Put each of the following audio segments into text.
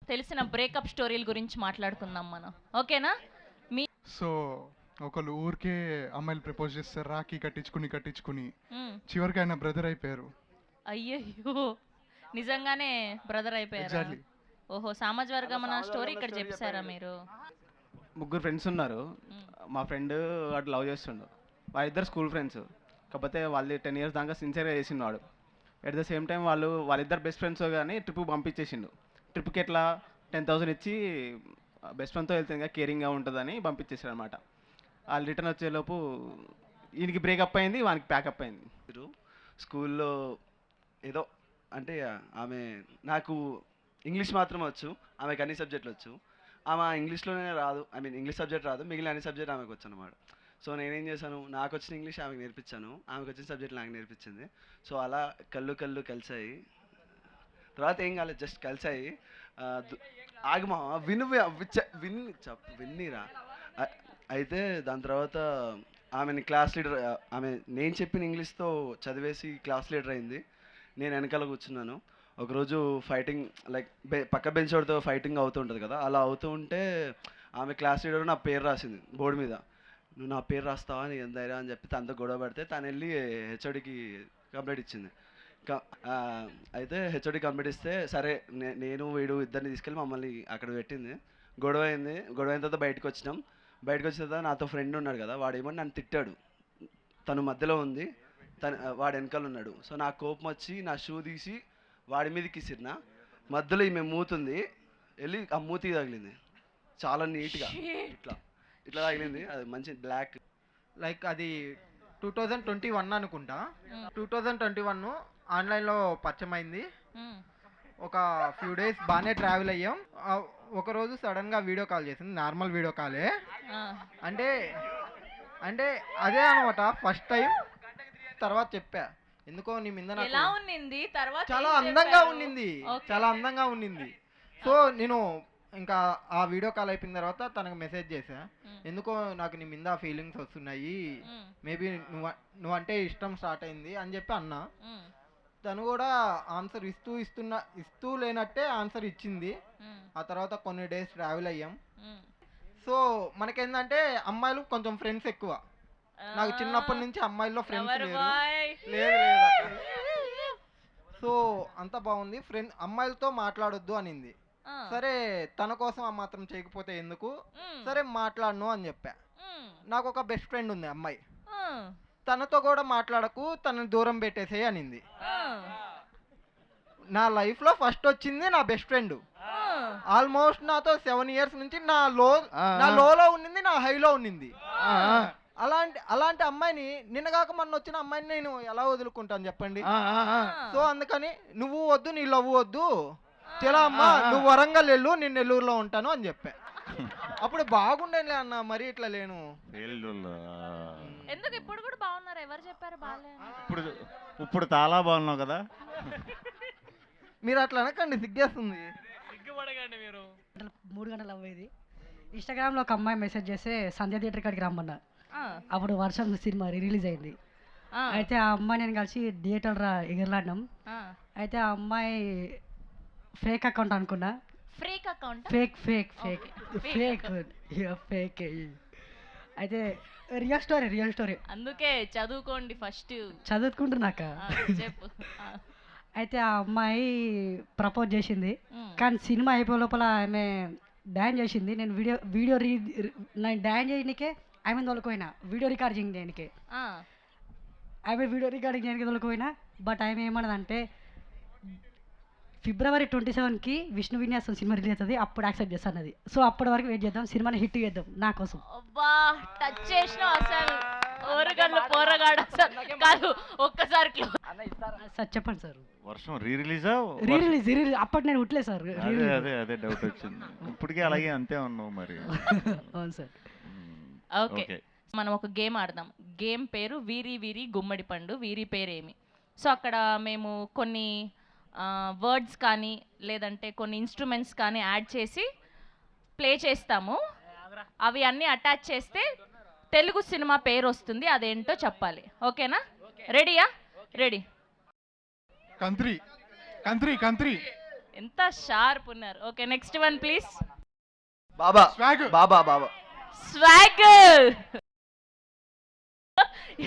తెలిసిన బ్రేకప్ స్టోరీల గురించి మాట్లాడుకుందాం మనం, ఓకేనా? మీ సో ఒకళ్ళు ఊరికే అమ్మాయిలు ప్రపోజ్ చేస్తారు, రాఖీ కట్టించుకుని కట్టించుకుని మ్, చివరికి ఆయన బ్రదర్ అయిపోయారు. అయ్యయ్యో, నిజంగానే బ్రదర్ అయిపోయారా? ఎగ్జాక్ట్లీ. ఓహో, సామాజ వర్గమన స్టోరీ ఇక్కడ చెప్పారా మీరు? ముగ్గురు ఫ్రెండ్స్ ఉన్నారు. మ్, మా ఫ్రెండ్ వాడు లవ్ చేస్తుండు. వాళ్ళిద్దరు స్కూల్ ఫ్రెండ్స్. కాకపోతే వాళ్ళు 10 years దాకా సిన్సియర్గా చేసిండు వాడు. ఎట్ ద సేమ్ టైం వాళ్ళిద్దరు బెస్ట్ ఫ్రెండ్స్ కానీ ట్రిప్ పంపించేసిండు. ట్రిప్కి ఎట్లా 10,000 ఇచ్చి బెస్ట్ ఫ్రెండ్తో వెళ్తే ఇంకా కేరింగ్గా ఉంటుందని పంపించేసాడు అనమాట. వాళ్ళు రిటర్న్ వచ్చేలోపు ఈయనకి బ్రేకప్ అయింది, వానికి ప్యాకప్ అయింది. మీరు స్కూల్లో ఏదో అంటే ఆమె నాకు ఇంగ్లీష్ మాత్రం వచ్చు, ఆమెకు అన్ని సబ్జెక్టులు వచ్చు. ఆమె ఇంగ్లీష్లోనే రాదు, ఐ మీన్ ఇంగ్లీష్ సబ్జెక్ట్ రాదు, మిగిలిన అన్ని సబ్జెక్ట్ ఆమెకు వచ్చు అనమాట. సో నేనేం చేశాను, నాకు వచ్చిన ఇంగ్లీష్ ఆమెకు నేర్పించాను, ఆమెకు వచ్చిన సబ్జెక్ట్ నాకు నేర్పించింది. సో అలా కళ్ళు కలిసాయి. తర్వాత ఏం కాలేదు, జస్ట్ కలిసాయి. ఆగమా విను విన్నీరా. అయితే దాని తర్వాత ఆమెని క్లాస్ లీడర్, ఆమె నేను చెప్పిన ఇంగ్లీష్తో చదివేసి క్లాస్ లీడర్ అయింది. నేను వెనకాల కూర్చున్నాను. ఒకరోజు ఫైటింగ్ లైక్ పక్క బెంచ్ వాడితో ఫైటింగ్ అవుతుంటుంది కదా, అలా అవుతూ ఉంటే ఆమె క్లాస్ లీడర్ నా పేరు రాసింది బోర్డు మీద. నువ్వు నా పేరు రాస్తావా, నీకు ఎంత ధైర్యం అని చెప్పి తనతో గొడవ పడితే తను వెళ్ళి హెచ్ఓడికి కంప్లైంట్ ఇచ్చింది. అయితే హెచ్ఓడి కంప్లైంట్ ఇస్తే సరే నేను వీడు ఇద్దరిని తీసుకెళ్ళి మమ్మల్ని అక్కడ పెట్టింది. గొడవ అయింది. గొడవ అయిన తర్వాత బయటకు వచ్చినాం. బయటకు వచ్చిన తర్వాత నాతో ఫ్రెండ్ ఉన్నాడు కదా, వాడేమో నన్ను తిట్టాడు. తను మధ్యలో ఉంది, వాడు వెనకాల ఉన్నాడు. సో నాకు కోపం వచ్చి నా షూ తీసి వాడి మీదకి ఇసిరినా. మధ్యలో ఈమె మూతుంది, వెళ్ళి ఆ మూతికి తగిలింది చాలా నీట్గా. ఇట్లా ఇట్లా తగిలింది, అది మంచి బ్లాక్. లైక్ అది 2021 అనుకుంటా. 2021 ఆన్లైన్లో పరిచయం అయింది. మ్, ఒక ఫ్యూ డేస్ బాగానే ట్రావెల్ అయ్యాం. ఒకరోజు సడన్గా వీడియో కాల్ చేసింది, నార్మల్ వీడియో కాలే. ఆ, అంటే అంటే అదే అనమాట ఫస్ట్ టైం. తర్వాత చెప్పా, ఎందుకో నీ మీద నాకు ఎలా ఉన్నింది తర్వాత? చాలా ఏం అందంగా చెప్పారు? ఉండింది, Okay. చాలా అందంగా ఉండింది. సో నేను ఇంకా ఆ వీడియో కాల్ అయిపోయిన తర్వాత తనకు మెసేజ్ చేశా, మ్, ఎందుకో నాకు నీ మీద ఫీలింగ్స్ వస్తున్నాయి, మ్, మేబీ నువ్వంటే ఇష్టం స్టార్ట్ అయింది అని చెప్పి అన్నా. మ్, తను కూడా ఆన్సర్ ఇస్తూ లేనట్టే ఆన్సర్ ఇచ్చింది. మ్, ఆ తర్వాత కొన్ని డేస్ ట్రావెల్ అయ్యాం. మ్. సో మనకేందంటే అమ్మాయిలు కొంచెం ఫ్రెండ్స్ ఎక్కువ. నాకు చిన్నప్పటి నుంచి అమ్మాయిల్లో ఫ్రెండ్స్ Lover లేరు. boy. లేదు లేదు అక్క. సో అంత బాగుంది. అమ్మాయిలతో మాట్లాడొద్దు అనింది. ఆ, సరే తన కోసం ఆ మాత్రం చేయకపోతే ఎందుకు, మ్, సరే మాట్లాడను అని చెప్పా. మ్, నాకు ఒక బెస్ట్ ఫ్రెండ్ ఉంది అమ్మాయి, ఆ, తనతో కూడా మాట్లాడకు, తనని దూరం పెట్టేసేయి అనింది. ఆ, నా లైఫ్లో ఫస్ట్ వచ్చింది నా బెస్ట్ ఫ్రెండ్. ఆ. ఆల్మోస్ట్ నాతో 7 years నుంచి నా లోలో ఉన్నింది, నా హైలో ఉన్నింది. అలాంటి అమ్మాయిని, నిన్నగాక మొన్న వచ్చిన అమ్మాయిని నేను ఎలా వదులుకుంటాను చెప్పండి. సో అందుకని నువ్వు వద్దు, నీ లవ్ వద్దు, చలా అమ్మా నువ్వు వరంగల్ వెళ్ళు, నేను నెల్లూరులో ఉంటాను అని చెప్పా. అప్పుడు బాగుండేలే అన్న, మరీ ఇట్లా లేను. ఎందుకు ఇప్పుడు కూడా బాగున్నారు? ఎవరు చెప్పారు బాగాలే? ఇప్పుడు ఇప్పుడు చాలా బాగున్నావు కదా. మీరు అట్లా అనకండి, సిగ్గేస్తుంది. 3 గంటలు అవ్వేది. ఇన్స్టాగ్రామ్లో ఒక అమ్మాయి మెసేజ్ చేస్తే సంధ్య థియేటర్ కాడికి రమ్మన్నా. ఆ, అప్పుడు వర్షం సినిమా రిలీజ్ అయింది. ఆ, అయితే ఆ అమ్మాయి నేను కలిసి థియేటర్ ఎగరలాడినాం. ఆ. అయితే ఆ అమ్మాయి ఫేక్ అకౌంట్ అనుకున్నా. Freak account? Fake fake fake Okay. Fake fake. అయితే రియల్ స్టోరీ అందుకే చదువుకోండి ఫస్ట్. చదువుకుంటున్నాక. చెప్పు. ఆ, అయితే ఆ అమ్మాయి ప్రపోజ్ చేసింది, మ్, కానీ సినిమా అయిపోయే లోపల ఆమె డాన్స్ చేసింది. నేను నేను డాన్స్ చేయడానికే ఆమె తోలుకోయినా, వీడియో రికార్డింగ్ చేయడానికి. ఆ. ఆమె వీడియో రికార్డింగ్ చేయడానికి తోలుకోయినా. బట్ ఆమె ఏమన్నదంటే February 27కి విష్ణు విన్యాసం సినిమా రిలీజ్ అవుతుంది, అప్పుడు యాక్సెప్ట్ చేస్తాను అది. సో అప్పటి వరకు వెయిట్ చేద్దాం, సినిమాని హిట్ చేద్దాం నా కోసం. అబ్బా, టచ్ చేసినావు అసలు. ఓరగల్లు పోరగాడు అసలు కాదు. ఒక్కసారి సార్ చెప్పండి సార్. వర్షం రీరిలీజా? రీరిలీజ్ అప్పటి నేను ఉట్లేదు సార్. అదే అదే అదే డౌట్ వచ్చింది. ఇప్పటికే అలాగే అంతే ఉన్నావు మరి. అవును సార్. ఓకే, మనం ఒక గేమ్ ఆడదాం. గేమ్ పేరు వీరి వీరి గుమ్మడి పండు. వీరి పేరేమి? సో అక్కడ మేము కొన్ని వర్డ్స్ కానీ లేదంటే కొన్ని ఇన్స్ట్రుమెంట్స్ కానీ యాడ్ చేసి ప్లే చేస్తాము. అవి అన్నీ అటాచ్ చేస్తే తెలుగు సినిమా పేరు వస్తుంది, అదేంటో చెప్పాలి. ఓకేనా? రెడీయా? రెడీ. కంత్రి కంత్రి కంత్రి ఎంత షార్ప్ ఉన్నారు. Okay, next one please. Baba Swag. Baba Baba swag.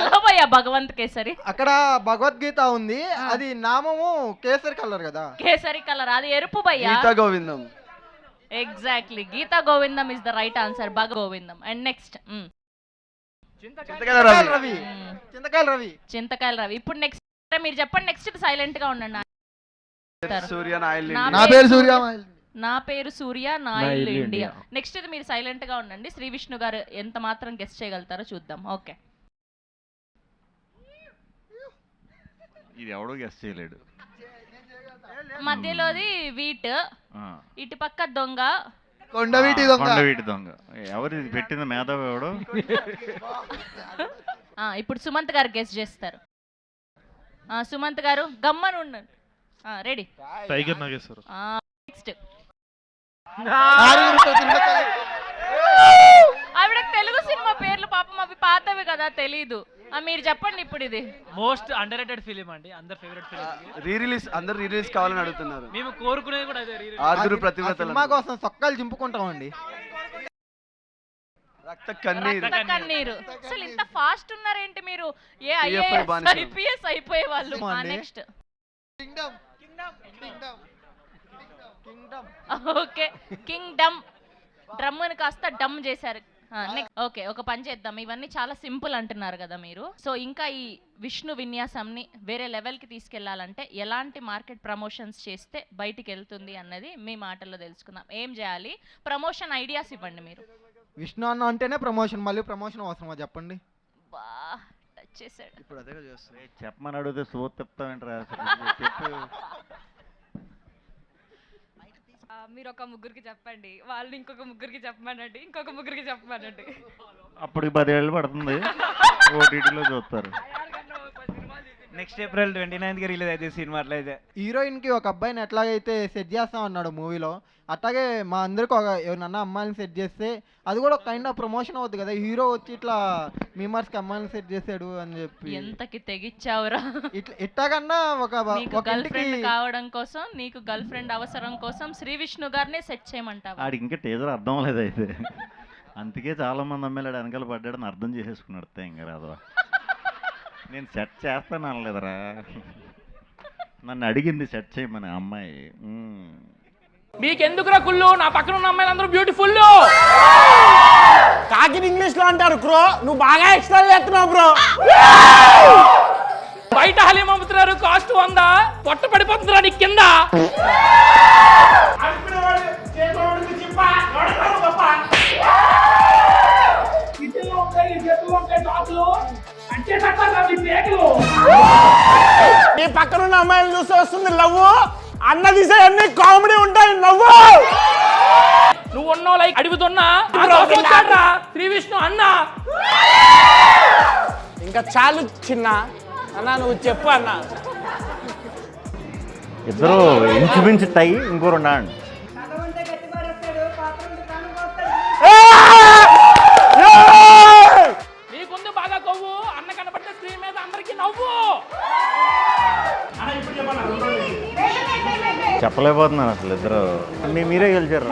ఎలా భయ్యా భగవంత్ కేసరి? అక్కడ భగవద్గీత ఉంది, అది నామము కేసరి కలర్ కదా. కేసరి కలర్, అది ఎరుపు భయ్యా. Geetha Govindam. Exactly, Geetha Govindam is the right answer. భగ గోవిందం. And next Chinthakayala Ravi. రవి, చింతకాయల రవి. చింతకాయల రవి. ఇప్పుడు నెక్స్ట్ మీరు చెప్పండి. నెక్స్ట్ సైలెంట్ గా ఉండండి. సూర్య నాయల్ నా పేరు సూర్య. నా పేరు సూర్య, నా ఇల్లు ఇండియా. నెక్స్ట్ ఇది మీరు సైలెంట్ గా ఉండండి. శ్రీ విష్ణు గారు ఎంత మాత్రం గెస్ట్ చేయగలుగుతారో చూద్దాం. ఓకే, ఇది ఎవడో గెస్ట్ చేయలేడు. మధ్యలోది వీట్, ఇటు పక్క దొంగ, కొండవీటి దొంగ. కొండవీటి దొంగ. ఎవరు ఇది పెట్టింది? మేధావి ఎవడు? ఇప్పుడు సుమంత్ గారు గెస్ట్ చేస్తారు. సుమంత్ గారు గమ్మని ఉండండి. రెడీ? టైగర్ నాగేశ్వర. నెక్స్ట్ ఆవిడకి తెలుగు సినిమా పేర్లు పాపం అవి పాతవి కదా, తెలీదు. మీరు చెప్పండి ఇప్పుడు. ఇది మోస్ట్ అండర్ రేటెడ్ ఫిలిం అండి, అందరు ఫేవరెట్ ఫిలిం. అందరు రీ రిలీజ్ కావాలని అడుగుతున్నారు. మేము కోరుకునేది కూడా అదే. ఆరుగురు ప్రతిభటన సినిమా కోసం సొక్కలు చింపుకుంటామండి. రక్త కన్నీరు. అసలు ఇంత ఫాస్ట్ ఉన్నారేంటి మీరు? ఏ TFI బానిస. ఐపీఎస్ అయిపోయే వాళ్ళు. Next okay, Kingdom. డ్రమ్ముని కాస్త డమ్ చేశారు. ఓకే, ఒక పని చేద్దాం. ఇవన్నీ చాలా సింపుల్ అంటున్నారు కదా మీరు. సో ఇంకా ఈ విష్ణు విన్యాసంని వేరే లెవెల్కి తీసుకెళ్లాలంటే ఎలాంటి మార్కెట్ ప్రమోషన్స్ చేస్తే బయటికి వెళ్తుంది అన్నది మీ మాటల్లో తెలుసుకుందాం. ఏం చేయాలి? ప్రమోషన్ ఐడియాస్ ఇవ్వండి మీరు. విష్ణు అన్న అంటేనే ప్రమోషన్, మళ్ళీ ప్రమోషన్ అవసరమా చెప్పండి? బా, టచ్ చేశాడు. ఇప్పుడు అదే చేస్తాను. చెప్పమని అడిగితే సో చెప్తావేంట్రా? చెప్పు. మీరు ఒక ముగ్గురికి చెప్పండి, వాళ్ళు ఇంకొక ముగ్గురికి చెప్పమనండి, ఇంకొక ముగ్గురికి చెప్పమనండి. అప్పటికి 10 ఏళ్ళు పడుతుంది. ఓటీటీలో చూస్తారు. నెక్స్ట్ ఏప్రిల్ 29కి రిలీజ్ అయితే సినిమా. అట్లయితే హీరోయిన్ కి ఒక అబ్బాయిని ఎట్లాగైతే సెట్ చేస్తాం అన్నాడు మూవీలో, అట్లాగే మా అందరికి ఒక ఎవరినన్నా అమ్మాయిని సెట్ చేస్తే అది కూడా కైండ్ ఆఫ్ ప్రమోషన్ అవుతుంది కదా. హీరో వచ్చి ఇట్లా మీమర్స్ కి అమ్మాయిని సెట్ చేసాడు అని చెప్పి. ఎంతకి తెగిచ్చావురా? ఇట్లాగన్నా నీకు గర్ల్ ఫ్రెండ్ కావడం కోసం, నీకు గర్ల్ ఫ్రెండ్ అవసరం కోసం శ్రీ విష్ణు గారినే సెట్ చేయమంటావా? ఆడికి ఇంకా టీజర్ అర్థం లేదు అయితే. అందుకే చాలా మంది అమ్మాయిలు వెనకాల పడ్డాడని అర్థం చేసేసుకున్నాడు. ఇంకా రాదురా, నేను సెట్ చేస్తాను అనలేదురా. నన్ను అడిగింది సెట్ చేయమని అమ్మాయి. మీకెందుకురా కుళ్ళు? నా పక్కన ఉన్న అమ్మాయిలు అందరూ బ్యూటిఫుల్. కాకిని ఇంగ్లీష్ లో అంటారు క్రో. నువ్వు బాగా ఎక్స్ట్రా చేస్తున్నావు బ్రో. బయట హలీం అమ్ముతున్నారు, కాస్ట్ 100. పొట్ట పడిపోతుందిరా నీ కింద. నీ పక్కన ఉన్న అమ్మాయిలు చూస్తే వస్తుంది లవ్. అన్న తీసే అన్ని కామెడీ ఉంటాయి, నవ్వు. నువ్వు ఉన్నావు లైక్ అడుగుతున్నా శ్రీ విష్ణు అన్న. ఇంకా చాలు చిన్న అన్న, నువ్వు చెప్పు అన్న. ఇద్దరు ఇంచుమించు టై. ఇంకో 2 అండి. నీకుంది బాగా కొవ్వు. అన్న కనబడితే స్క్రీన్ మీద అందరికి నవ్వు. చెప్పలేకపోతున్నాను అసలు. ఇద్దరు మీరే గెలిచారు.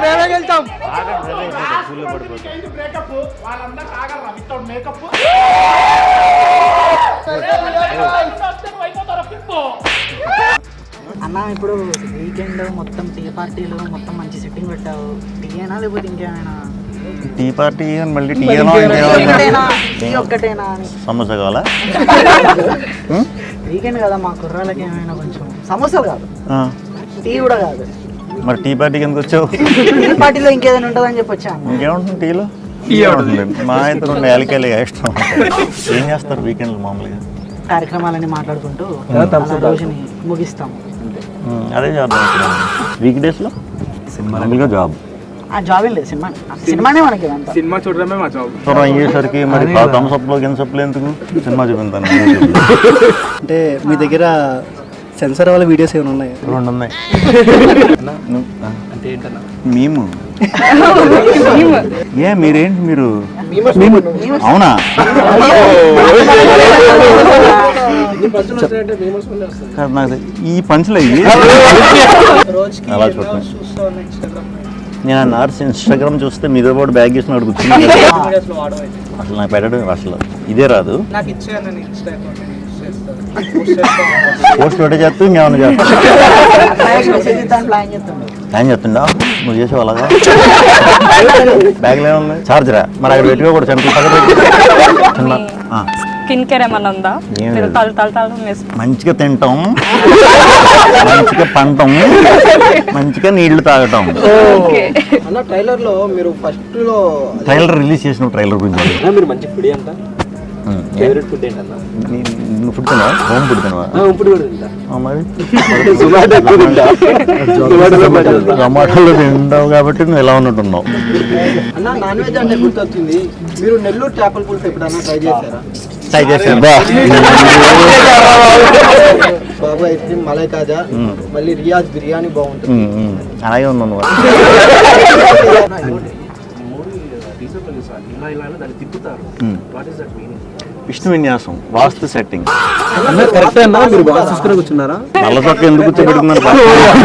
మేమే గెలుచాం. అన్న ఇప్పుడు వీకెండ్ మొత్తం టీ పార్టీలు మొత్తం మంచి సెట్టింగ్ పెట్టావు. టీయేనా లేకపోతే ఇంకేమైనా? టీ పార్టీ మళ్ళీ టీ ఒక్కటేనా అని. సమోసా కావాలా? వీకెండ్ కదా, మా కుర్రాలకి ఏమైనా కొంచెం సమోసాలు కాదు, టీ కూడా కాదు. మరి టీ పార్టీకి ఎందుకు వచ్చావు? టీ పార్టీలో ఇంకేదైనా ఉంటుందని చెప్పి వచ్చా. ఇంకేముంటుంది టీలో? మా అయితే 2 యాలకాయలు ఎక్స్ట్రా. ఏం చేస్తారు వీకెండ్లు మామూలుగా? కార్యక్రమాలని మాట్లాడుకుంటూ రోజుని ముగిస్తాం. అదే చేద్దాం. వీక్ డేస్లో మామూలుగా జాబ్. జాబ్ ఏం లేదు, సినిమానే మనకి. సినిమా చూడడమే మా జాబ్. అయ్యేసరికి మరి థమ్సప్లో గిన్సప్లు ఎందుకు? సినిమా చూపించాను. అంటే మీ దగ్గర సెన్సార్ వాళ్ళ వీడియోస్ ఏమైనా ఉన్నాయి? 2 ఉన్నాయి. అంటే ఏంటన్నా? మేము ఏ మీరేంటి మీరు అవునా కాదు, నాకు ఈ పంచులు అయ్యి అలా చూడండి. నేను ఆ నర్స్ ఇన్స్టాగ్రామ్ చూస్తే మీతో పాటు బ్యాగ్ వేసిన వాడు కూర్చున్నాను. అసలు నాకు పెట్టడం అసలు ఇదే రాదు. పోస్ట్ ఒకటే చేస్తూ ఇంకేమన్నా చేస్తా ప్లాన్ చేస్తుండా నువ్వు చేసావు అలాగా. బ్యాగ్లో ఏముంది? చార్జరా? మరి అక్కడ పెట్టుకో కూడా చిన్న స్కిన్ కేర్ ఏమన్నా ఉందా? మంచిగా తింటాం, మంచిగా పంటాం, మంచిగా నీళ్లు తాగటం. అన్న ట్రైలర్ లో మీరు ఫస్ట్ లో ట్రైలర్ రిలీజ్ చేసిన ట్రైలర్ గురించి మీరు మంచి ఫుడ్ అంట ఫేవరెట్ ఫుడ్ ఏంటన్నా? నువ్వు ఫుడ్ తినవా? హోమ్ ఫుడ్ తినవా? మరి టమాటాలో తింటావు కాబట్టి నువ్వు ఎలా ఉన్నట్టున్నావు. అన్న నాన్ వెజ్ అంటే గుర్తొచ్చింది, మీరు నెల్లూరు చేపల పులుసు ఎప్పుడన్నా ట్రై చేశారా? ట్రై చేశాను. బాబు ఐస్ క్రీమ్, మలై కాజా, మళ్ళీ రియాజ్ బిర్యానీ బాగుంటుంది. అలాగే ఉన్నావు నువ్వు. విష్ణు విన్యాసం, వాస్తు సెట్టింగ్. కరెక్ట్ అన్నా, మీరు బాగా చూసుకుని కూర్చున్నారా? నల్ల చొక్క ఎందుకు కూర్చోబెడుతున్నారు?